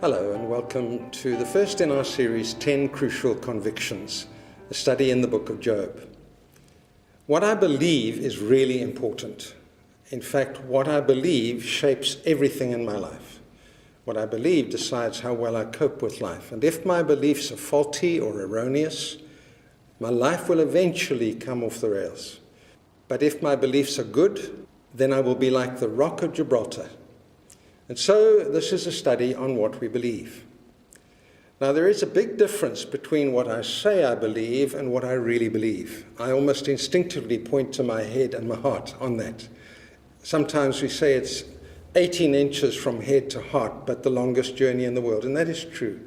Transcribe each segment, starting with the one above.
Hello and welcome to the first in our series, 10 Crucial Convictions, a study in the book of Job. What I believe is really important. In fact, what I believe shapes everything in my life. What I believe decides how well I cope with life. And if my beliefs are faulty or erroneous, my life will eventually come off the rails. But if my beliefs are good, then I will be like the rock of Gibraltar. And so this is a study on what we believe. Now there is a big difference between what I say I believe and what I really believe. I almost instinctively point to my head and my heart on that. Sometimes we say it's 18 inches from head to heart, but the longest journey in the world, and that is true.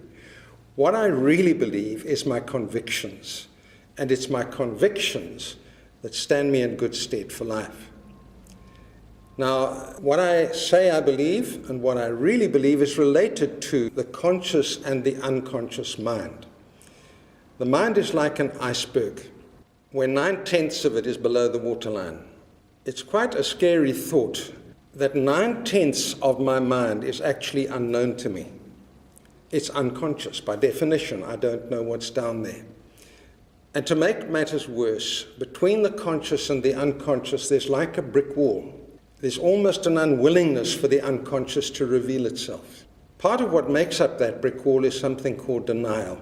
What I really believe is my convictions, and it's my convictions that stand me in good stead for life. Now, what I say I believe and what I really believe is related to the conscious and the unconscious mind. The mind is like an iceberg, where 9/10 of it is below the waterline. It's quite a scary thought that 9/10 of my mind is actually unknown to me. It's unconscious. By definition, I don't know what's down there. And to make matters worse, between the conscious and the unconscious, there's like a brick wall. There's almost an unwillingness for the unconscious to reveal itself. Part of what makes up that brick wall is something called denial.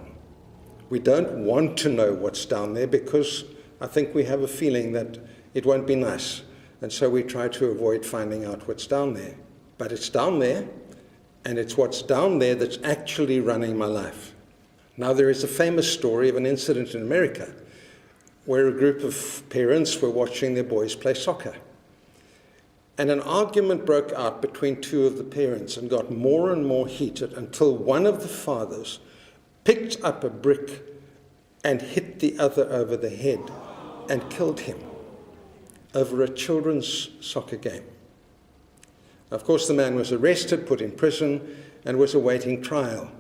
We don't want to know what's down there because I think we have a feeling that it won't be nice. And so we try to avoid finding out what's down there. But it's down there, and it's what's down there that's actually running my life. Now there is a famous story of an incident in America where a group of parents were watching their boys play soccer. And an argument broke out between two of the parents and got more and more heated until one of the fathers picked up a brick and hit the other over the head and killed him over a children's soccer game. Of course, the man was arrested, put in prison, and was awaiting trial.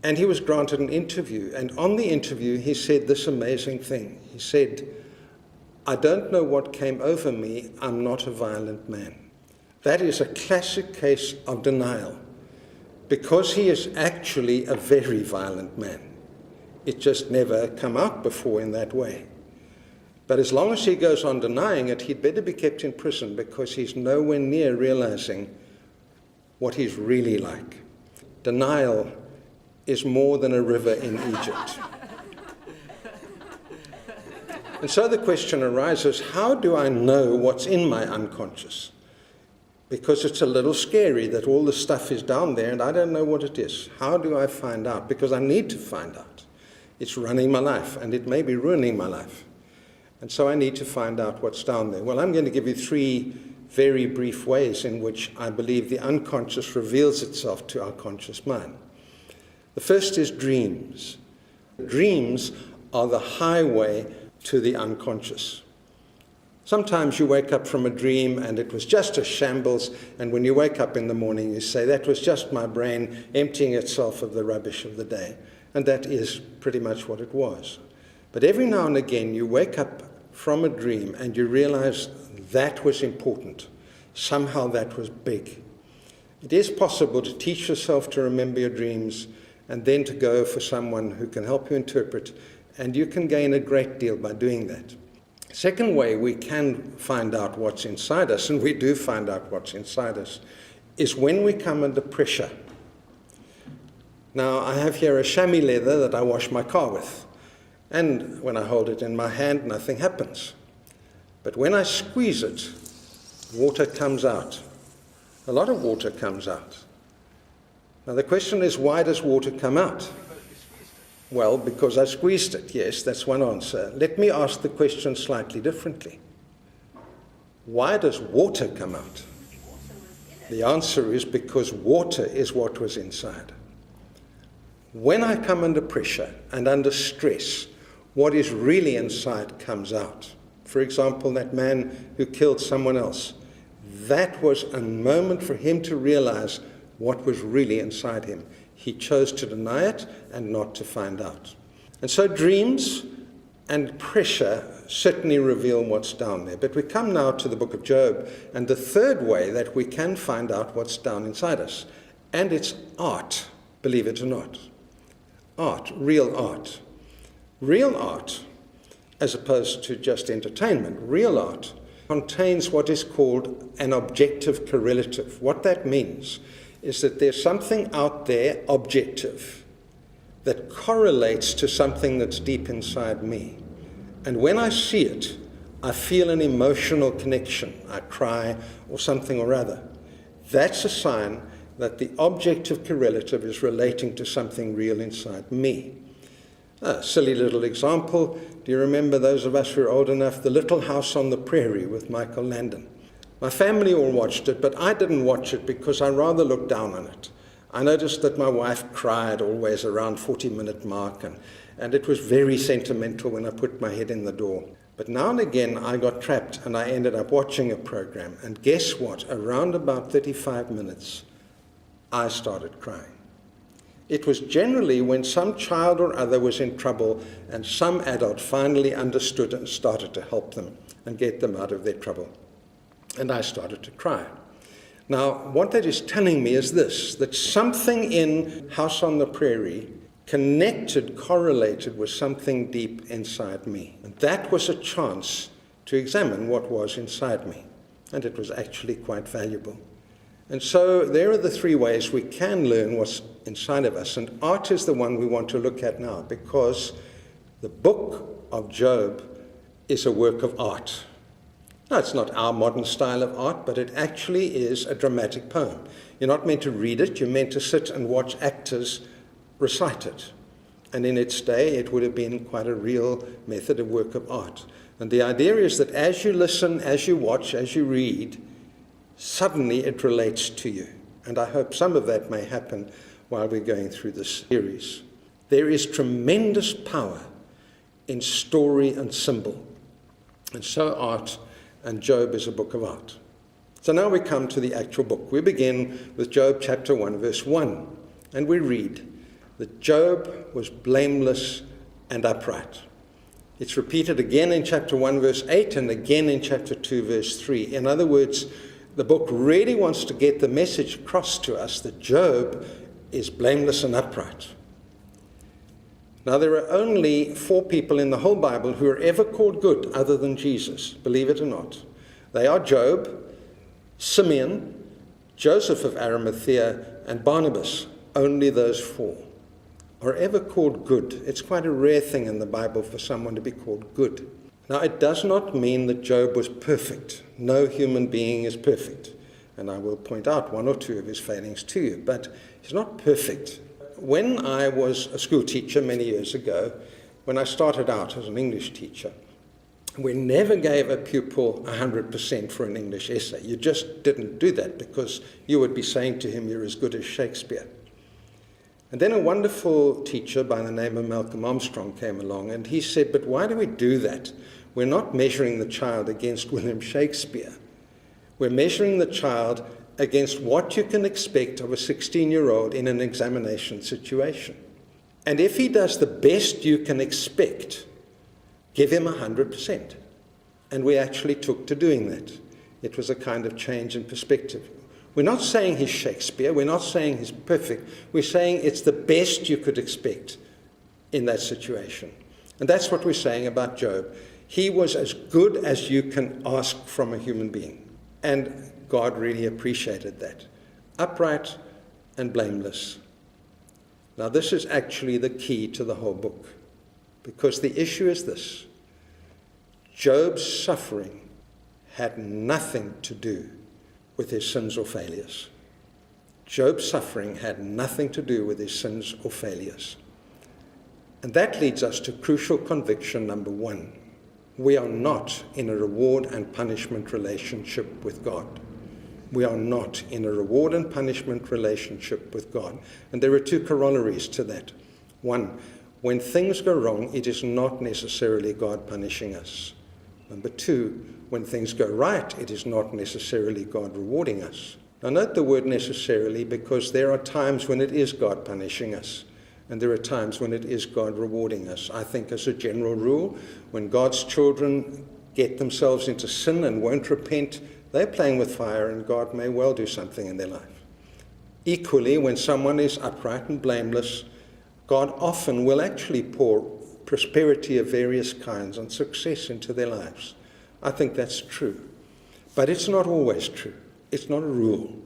And he was granted an interview. And on the interview, he said this amazing thing. He said, "I don't know what came over me. I'm not a violent man." That is a classic case of denial, because he is actually a very violent man. It just never come out before in that way. But as long as he goes on denying it, he'd better be kept in prison because he's nowhere near realizing what he's really like. Denial is more than a river in Egypt. And so the question arises, how do I know what's in my unconscious? Because it's a little scary that all the stuff is down there and I don't know what it is. How do I find out? Because I need to find out. It's running my life and it may be ruining my life. And so I need to find out what's down there. Well, I'm going to give you 3 very brief ways in which I believe the unconscious reveals itself to our conscious mind. The first is dreams. Dreams are the highway to the unconscious. Sometimes you wake up from a dream and it was just a shambles, and when you wake up in the morning you say, that was just my brain emptying itself of the rubbish of the day. And that is pretty much what it was. But every now and again you wake up from a dream and you realize that was important. Somehow that was big. It is possible to teach yourself to remember your dreams and then to go for someone who can help you interpret. And you can gain a great deal by doing that. Second way we can find out what's inside us, and we do find out what's inside us, is when we come under pressure. Now, I have here a chamois leather that I wash my car with. And when I hold it in my hand, nothing happens. But when I squeeze it, water comes out. A lot of water comes out. Now, the question is, why does water come out? Well, because I squeezed it. Yes, that's one answer. Let me ask the question slightly differently. Why does water come out? The answer is because water is what was inside. When I come under pressure and under stress, what is really inside comes out. For example, that man who killed someone else. That was a moment for him to realize what was really inside him. He chose to deny it and not to find out. And so dreams and pressure certainly reveal what's down there. But we come now to the book of Job, and the third way that we can find out what's down inside us. And it's art. believe it or not. Art, real art. Real art, as opposed to just entertainment, real art contains what is called an objective correlative. What that means is that there's something out there, objective, that correlates to something that's deep inside me. And when I see it, I feel an emotional connection. I cry or something or other. That's a sign that the objective correlative is relating to something real inside me. A silly little example. Do you remember, those of us who are old enough, The Little House on the Prairie with Michael Landon? My family all watched it, but I didn't watch it because I rather looked down on it. I noticed that my wife cried always around 40-minute mark, and it was very sentimental when I put my head in the door. But now and again I got trapped and I ended up watching a program, and guess what? Around about 35 minutes, I started crying. It was generally when some child or other was in trouble and some adult finally understood and started to help them and get them out of their trouble. And I started to cry. Now, what that is telling me is this, that something in House on the Prairie correlated with something deep inside me. And that was a chance to examine what was inside me. And it was actually quite valuable. And so there are the three ways we can learn what's inside of us. And art is the one we want to look at now, because the book of Job is a work of art. Now, it's not our modern style of art, but it actually is a dramatic poem. You're not meant to read it, you're meant to sit and watch actors recite it. And in its day, it would have been quite a real method of work of art. And the idea is that as you listen, as you watch, as you read, suddenly it relates to you. And I hope some of that may happen while we're going through this series. There is tremendous power in story and symbol. And so art and Job is a book of art. So now we come to the actual book. We begin with Job chapter 1, verse 1. And we read that Job was blameless and upright. It's repeated again in chapter 1, verse 8, and again in chapter 2, verse 3. In other words, the book really wants to get the message across to us that Job is blameless and upright. Now, there are only 4 people in the whole Bible who are ever called good other than Jesus, believe it or not. They are Job, Simeon, Joseph of Arimathea, and Barnabas. Only those 4 are ever called good. It's quite a rare thing in the Bible for someone to be called good. Now, it does not mean that Job was perfect. No human being is perfect. And I will point out 1 or 2 of his failings to you, but he's not perfect. When I was a school teacher many years ago, when I started out as an English teacher, we never gave a pupil 100% for an English essay. You just didn't do that because you would be saying to him, you're as good as Shakespeare. And then a wonderful teacher by the name of Malcolm Armstrong came along, and he said, but why do we do that? We're not measuring the child against William Shakespeare. We're measuring the child against what you can expect of a 16-year-old in an examination situation. And if he does the best you can expect, give him 100%. And we actually took to doing that. It was a kind of change in perspective. We're not saying he's Shakespeare. We're not saying he's perfect. We're saying it's the best you could expect in that situation. And that's what we're saying about Job. He was as good as you can ask from a human being. And God really appreciated that. Upright and blameless. Now, this is actually the key to the whole book, because the issue is this. Job's suffering had nothing to do with his sins or failures. Job's suffering had nothing to do with his sins or failures. And that leads us to crucial conviction number 1. We are not in a reward and punishment relationship with God. We are not in a reward and punishment relationship with God. And there are 2 corollaries to that. 1, when things go wrong, it is not necessarily God punishing us. Number 2, when things go right, it is not necessarily God rewarding us. Now note the word necessarily, because there are times when it is God punishing us, and there are times when it is God rewarding us. I think as a general rule, when God's children get themselves into sin and won't repent, they're playing with fire, and God may well do something in their life. Equally, when someone is upright and blameless, God often will actually pour prosperity of various kinds and success into their lives. I think that's true. But it's not always true. It's not a rule.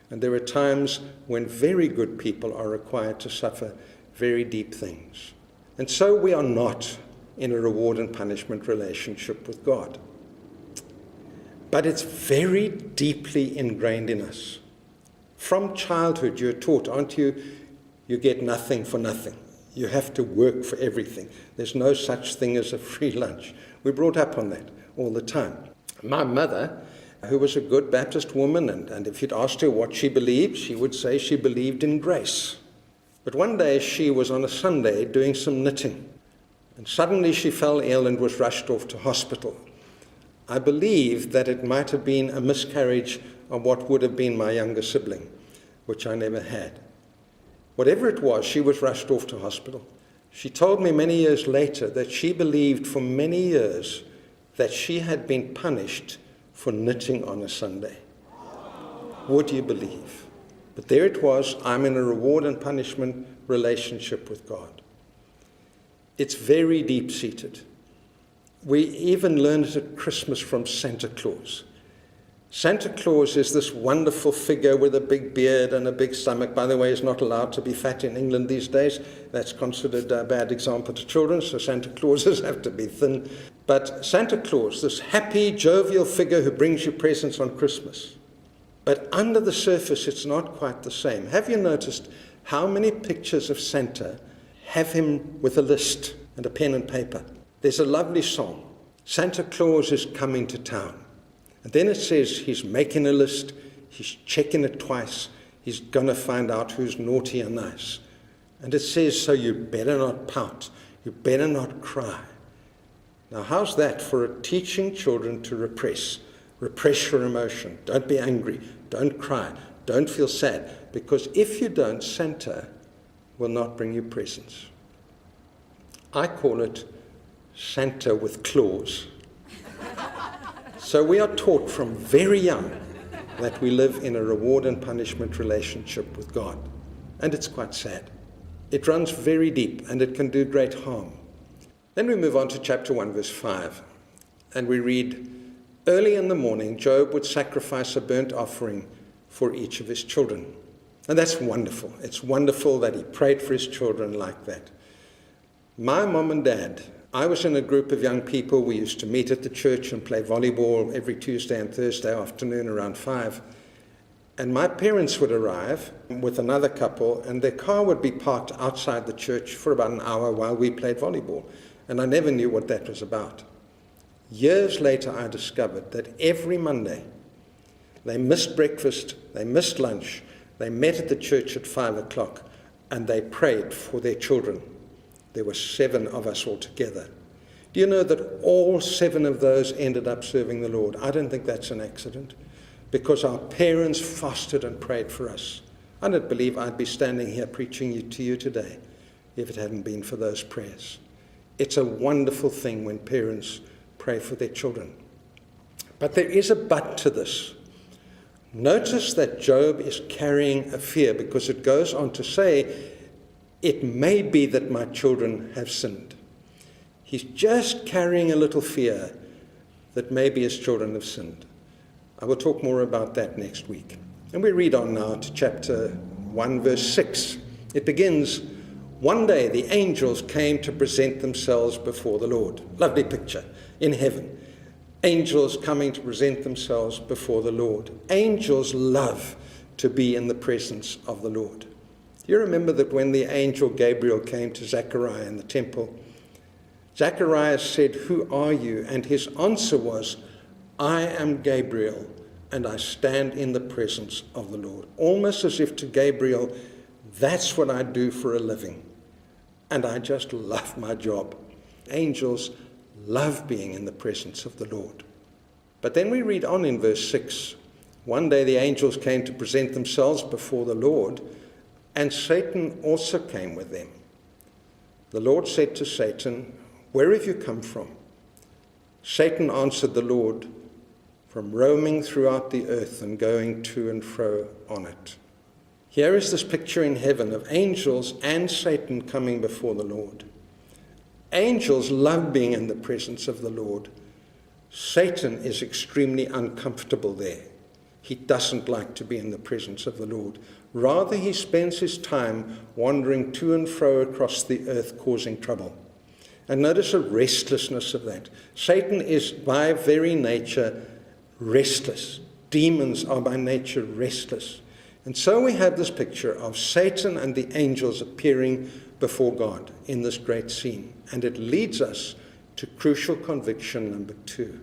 And there are times when very good people are required to suffer very deep things. And so we are not in a reward and punishment relationship with God. But it's very deeply ingrained in us. From childhood, you're taught, aren't you? You get nothing for nothing. You have to work for everything. There's no such thing as a free lunch. We're brought up on that all the time. My mother, who was a good Baptist woman, and if you'd asked her what she believed, she would say she believed in grace. But one day she was on a Sunday doing some knitting, and suddenly she fell ill and was rushed off to hospital. I believe that it might have been a miscarriage of what would have been my younger sibling, which I never had. Whatever it was, she was rushed off to hospital. She told me many years later that she believed for many years that she had been punished for knitting on a Sunday. Would you believe? But there it was. I'm in a reward and punishment relationship with God. It's very deep-seated. We even learn it at Christmas from Santa Claus. Santa Claus is this wonderful figure with a big beard and a big stomach. By the way, he's not allowed to be fat in England these days. That's considered a bad example to children, so Santa Clauses have to be thin. But Santa Claus, this happy, jovial figure who brings you presents on Christmas. But under the surface, it's not quite the same. Have you noticed how many pictures of Santa have him with a list and a pen and paper? There's a lovely song, Santa Claus is coming to town. And then it says he's making a list, he's checking it twice, he's going to find out who's naughty and nice. And it says, so you better not pout, you better not cry. Now how's that for teaching children to repress? Repress your emotion. Don't be angry, don't cry, don't feel sad. Because if you don't, Santa will not bring you presents. I call it Santa with claws. So we are taught from very young that we live in a reward and punishment relationship with God. And it's quite sad. It runs very deep and it can do great harm. Then we move on to chapter 1, verse 5. And we read, early in the morning, Job would sacrifice a burnt offering for each of his children. And that's wonderful. It's wonderful that he prayed for his children like that. My mom and dad, I was in a group of young people. We used to meet at the church and play volleyball every Tuesday and Thursday afternoon around 5. And my parents would arrive with another couple, and their car would be parked outside the church for about an hour while we played volleyball. And I never knew what that was about. Years later, I discovered that every Monday, they missed breakfast, they missed lunch, they met at the church at 5 o'clock, and they prayed for their children. There were 7 of us all together. Do you know that all 7 of those ended up serving the Lord? I don't think that's an accident, because our parents fasted and prayed for us. I don't believe I'd be standing here preaching to you today if it hadn't been for those prayers. It's a wonderful thing when parents pray for their children. But there is a but to this. Notice that Job is carrying a fear, because it goes on to say, it may be that my children have sinned. He's just carrying a little fear that maybe his children have sinned. I will talk more about that next week. And we read on now to chapter 1, verse 6. It begins, one day the angels came to present themselves before the Lord. Lovely picture in heaven. Angels coming to present themselves before the Lord. Angels love to be in the presence of the Lord. You remember that when the angel Gabriel came to Zechariah in the temple, Zechariah said, who are you? And his answer was, I am Gabriel, and I stand in the presence of the Lord. Almost as if to Gabriel, that's what I do for a living. And I just love my job. Angels love being in the presence of the Lord. But then we read on in verse 6. One day the angels came to present themselves before the Lord, and Satan also came with them. The Lord said to Satan, where have you come from? Satan answered the Lord, from roaming throughout the earth and going to and fro on it. Here is this picture in heaven of angels and Satan coming before the Lord. Angels love being in the presence of the Lord. Satan is extremely uncomfortable there. He doesn't like to be in the presence of the Lord. Rather, he spends his time wandering to and fro across the earth, causing trouble. And notice the restlessness of that. Satan is by very nature restless. Demons are by nature restless. And so we have this picture of Satan and the angels appearing before God in this great scene. And it leads us to crucial conviction number 2.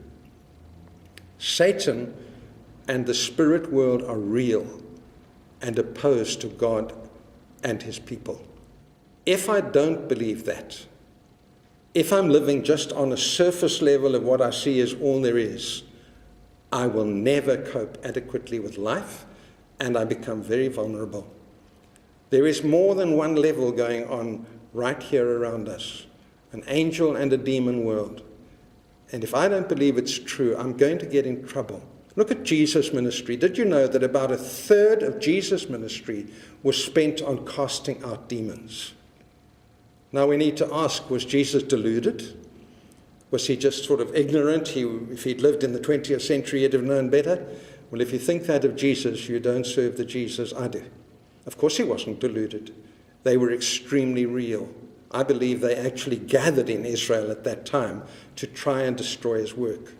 Satan and the spirit world are real and opposed to God and his people. If I don't believe that, if I'm living just on a surface level of what I see as all there is, I will never cope adequately with life, and I become very vulnerable. There is more than one level going on right here around us, an angel and a demon world. And if I don't believe it's true, I'm going to get in trouble. Look at Jesus' ministry. Did you know that about 1/3 of Jesus' ministry was spent on casting out demons? Now we need to ask, was Jesus deluded? Was he just sort of ignorant? If he'd lived in the 20th century, he'd have known better. Well, if you think that of Jesus, you don't serve the Jesus I do. Of course he wasn't deluded. They were extremely real. I believe they actually gathered in Israel at that time to try and destroy his work.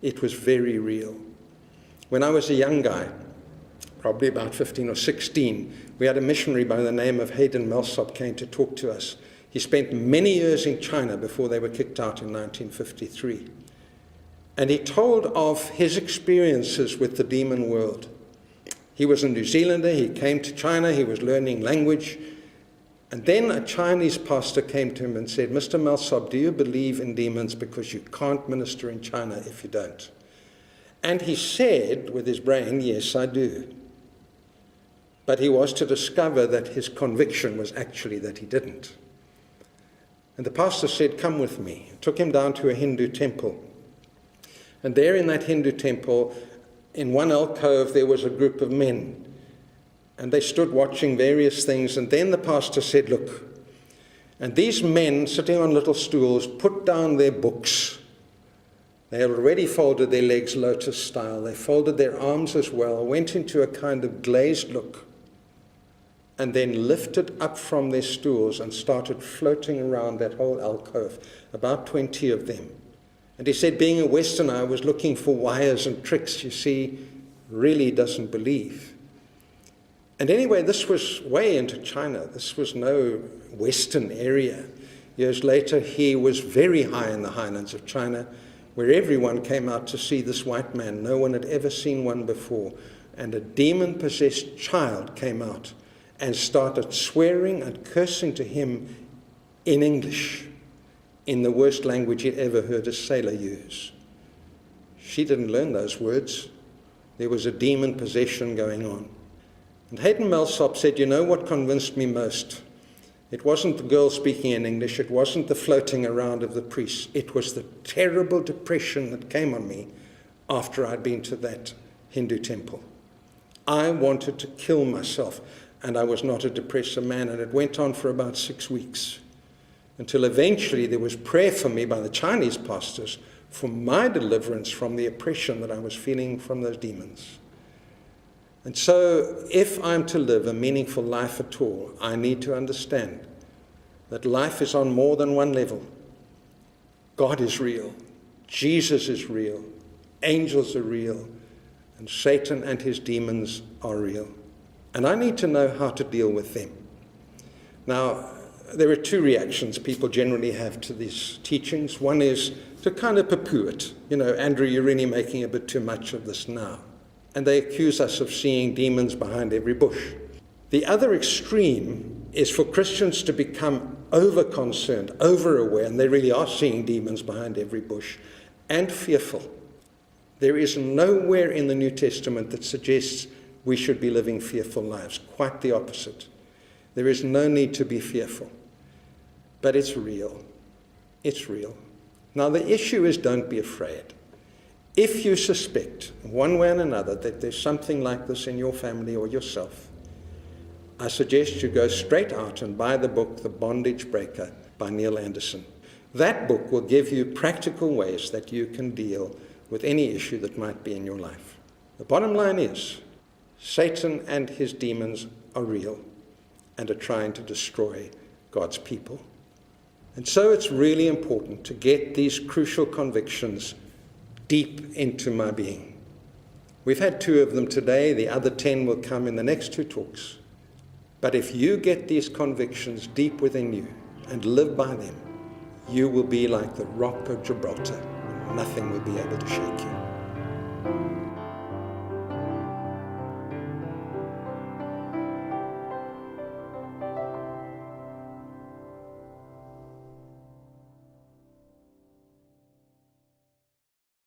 It was very real. When I was a young guy, probably about 15 or 16, we had a missionary by the name of Hayden Millsop came to talk to us. He spent many years in China before they were kicked out in 1953. And he told of his experiences with the demon world. He was a New Zealander, he came to China, he was learning language. And then a Chinese pastor came to him and said, "Mr. Millsop, do you believe in demons? Because you can't minister in China if you don't." And he said with his brain, "Yes, I do." But he was to discover that his conviction was actually that he didn't. And the pastor said, "Come with me." Took him down to a Hindu temple. And there in that Hindu temple, in one alcove, there was a group of men. And they stood watching various things. And then the pastor said, "Look." And these men, sitting on little stools, put down their books. They had already folded their legs lotus style. They folded their arms as well, went into a kind of glazed look, and then lifted up from their stools and started floating around that whole alcove, about 20 of them. And he said, being a Westerner, I was looking for wires and tricks. You see, really doesn't believe. And anyway, this was way into China. This was no Western area. Years later, he was very high in the highlands of China, where everyone came out to see this white man. No one had ever seen one before. And a demon-possessed child came out and started swearing and cursing to him in English, in the worst language he'd ever heard a sailor use. She didn't learn those words. There was a demon possession going on. And Hayden Millsop said, "You know what convinced me most? It wasn't the girl speaking in English. It wasn't the floating around of the priests. It was the terrible depression that came on me after I'd been to that Hindu temple. I wanted to kill myself. And I was not a depressive man, and it went on for about 6 weeks, until eventually there was prayer for me by the Chinese pastors for my deliverance from the oppression that I was feeling from those demons." And so, if I'm to live a meaningful life at all, I need to understand that life is on more than one level. God is real, Jesus is real, angels are real, and Satan and his demons are real. And I need to know how to deal with them. Now, there are 2 reactions people generally have to these teachings. One is to kind of poo-poo it. You know, "Andrew, you're really making a bit too much of this now." And they accuse us of seeing demons behind every bush. The other extreme is for Christians to become over-concerned, over-aware, and they really are seeing demons behind every bush, and fearful. There is nowhere in the New Testament that suggests we should be living fearful lives. Quite the opposite. There is no need to be fearful. But it's real. It's real. Now the issue is, don't be afraid. If you suspect, one way or another, that there's something like this in your family or yourself, I suggest you go straight out and buy the book, The Bondage Breaker by Neil Anderson. That book will give you practical ways that you can deal with any issue that might be in your life. The bottom line is, Satan and his demons are real and are trying to destroy God's people. And so it's really important to get these crucial convictions deep into my being. We've had 2 of them today. The other 10 will come in the next 2 talks. But if you get these convictions deep within you and live by them, you will be like the rock of Gibraltar. Nothing will be able to shake you.